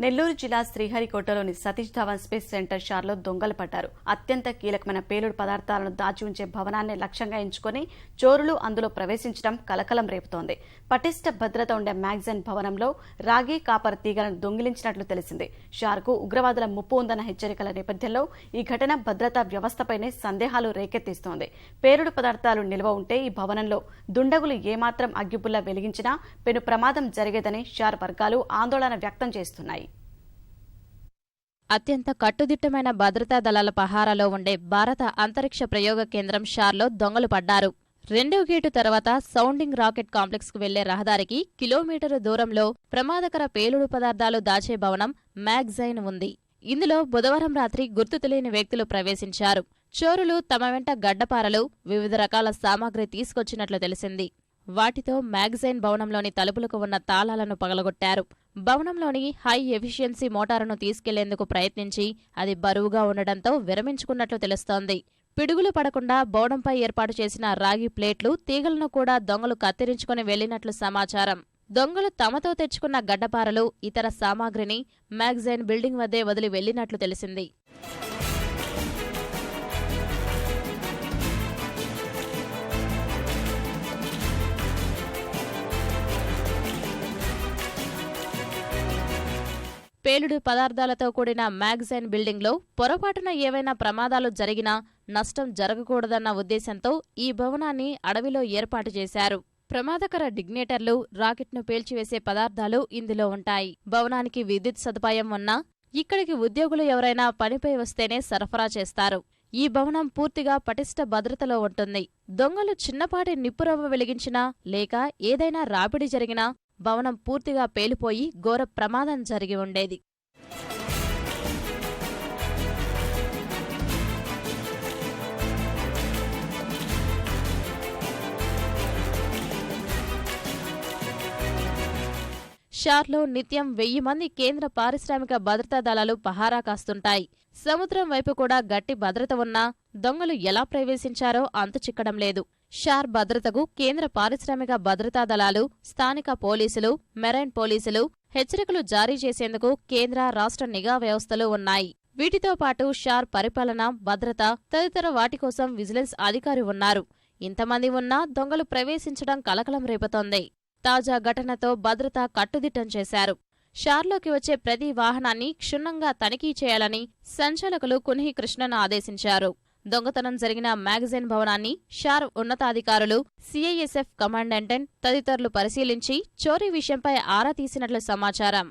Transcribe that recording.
నెల్లూరు జిల్లా శ్రీహరికోటలోని Satish Dhawan space centre షార్లో దొంగలు పడ్డారు. అత్యంత కీలకమైన పేలుడు పదార్థాలను దాచి ఉంచే భవనాన్ని లక్ష్యంగా ఎంచుకుని చోరులు అందులో ప్రవేశించడం కలకలం రేపుతోంది. పటిష్ట భద్రత ఉండే మ్యాగజైన్ భవనంలో రాగి కాపర్ తీగలను దొంగిలించినట్లు తెలిసింది. షార్కు ఉగ్రవాదుల ముప్పు ఉందన్న హెచ్చరికల నేపథ్యంలో ఈ ఘటన భద్రతా వ్యవస్థపైనే సందేహాలు రేకెత్తిస్తోంది. పేలుడు పదార్థాలు నిల్వ ఉంటే ఈ భవనంలో దుండగులు ఏమాత్రం అగ్గిపుల్ల వెలిగించినా పెను ప్రమాదం జరిగేదని షార్ వర్గాలు ఆందోళన వ్యక్తం చేస్తున్నాయి. అత్యంత కట్టుదిట్టమైన భద్రతా దళాల పహారాలో ఉండే భారత అంతరిక్ష ప్రయోగ కేంద్రం షార్లో దొంగలు పడ్డారు. రెండో గేటు తర్వాత సౌండింగ్ రాకెట్ కాంప్లెక్స్ కు వెళ్లే రహదారికి కిలోమీటరు దూరంలో ప్రమాదకర పేలుడు పదార్థాలు దాచే భవనం మ్యాగజైన్ ఉంది. ఇందులో బుధవారం రాత్రి గుర్తు తెలియని వ్యక్తులు ప్రవేశించారు. చోరులు తమ వెంట గడ్డపారలు, వివిధ రకాల సామాగ్రి తీసుకొచ్చినట్లు తెలిసింది. వాటితో మ్యాగజైన్ భవనంలోని తలుపులకు ఉన్న తాళాలను పగలగొట్టారు. భవనంలోని హై ఎఫిషియన్సీ మోటారును తీసుకెళ్లేందుకు ప్రయత్నించి అది బరువుగా ఉండడంతో విరమించుకున్నట్లు తెలుస్తోంది. పిడుగులు పడకుండా భవనంపై ఏర్పాటు చేసిన రాగి ప్లేట్లు, తీగలను కూడా దొంగలు కత్తిరించుకుని వెళ్లినట్లు సమాచారం. దొంగలు తమతో తెచ్చుకున్న గడ్డపారలు, ఇతర సామాగ్రిని మ్యాగజైన్ బిల్డింగ్ వద్దే వదిలి వెళ్లినట్లు తెలిసింది. పేలుడు పదార్థాలతో కూడిన మ్యాగజైన్ బిల్డింగ్లో పొరపాటున ఏవైనా ప్రమాదాలు జరిగినా నష్టం జరగకూడదన్న ఉద్దేశంతో ఈ భవనాన్ని అడవిలో ఏర్పాటు చేశారు. ప్రమాదకర డిగ్నేటర్లు, రాకెట్ను పేల్చివేసే పదార్థాలు ఇందులో ఉంటాయి. భవనానికి విద్యుత్ సదుపాయం ఉన్నా ఇక్కడికి ఉద్యోగులు ఎవరైనా పనిపై వస్తేనే సరఫరా చేస్తారు. ఈ భవనం పూర్తిగా పటిష్ట భద్రతలో ఉంటుంది. దొంగలు చిన్నపాటి నిప్పురవ్వ వెలిగించినా లేక ఏదైనా రాపిడి జరిగినా భవనం పూర్తిగా పేలిపోయి ఘోర ప్రమాదం జరిగి ఉండేది. షార్లో నిత్యం 1000 మంది కేంద్ర పారిశ్రామిక భద్రతా దళాలు పహారా కాస్తుంటాయి. సముద్రం వైపు కూడా గట్టి భద్రత ఉన్నా దొంగలు ఎలా ప్రవేశించారో అంతుచిక్కడం లేదు. షార్ భద్రతకు కేంద్ర పారిశ్రామిక భద్రతా దళాలు, స్థానిక పోలీసులు, మెరైన్ పోలీసులు హెచ్చరికలు జారీ చేసేందుకు కేంద్ర, రాష్ట్ర నిఘా వ్యవస్థలు ఉన్నాయి. వీటితో పాటు షార్ పరిపాలన, భద్రత తదితర వాటి కోసం విజిలెన్స్ అధికారి ఉన్నారు. ఇంతమంది ఉన్నా దొంగలు ప్రవేశించడం కలకలం రేపుతోంది. తాజా ఘటనతో భద్రత కట్టుదిట్టం చేశారు. షార్లోకి వచ్చే ప్రతి వాహనాన్ని క్షుణ్ణంగా తనిఖీ చేయాలని సంచాలకులు కున్హి కృష్ణను ఆదేశించారు. దొంగతనం జరిగిన మ్యాగజైన్ భవనాన్ని షార్ ఉన్నతాధికారులు, సిఐఎస్ఎఫ్ కమాండెంట్ తదితరులు పరిశీలించి చోరీ విషయంపై ఆరా తీసినట్లు సమాచారం.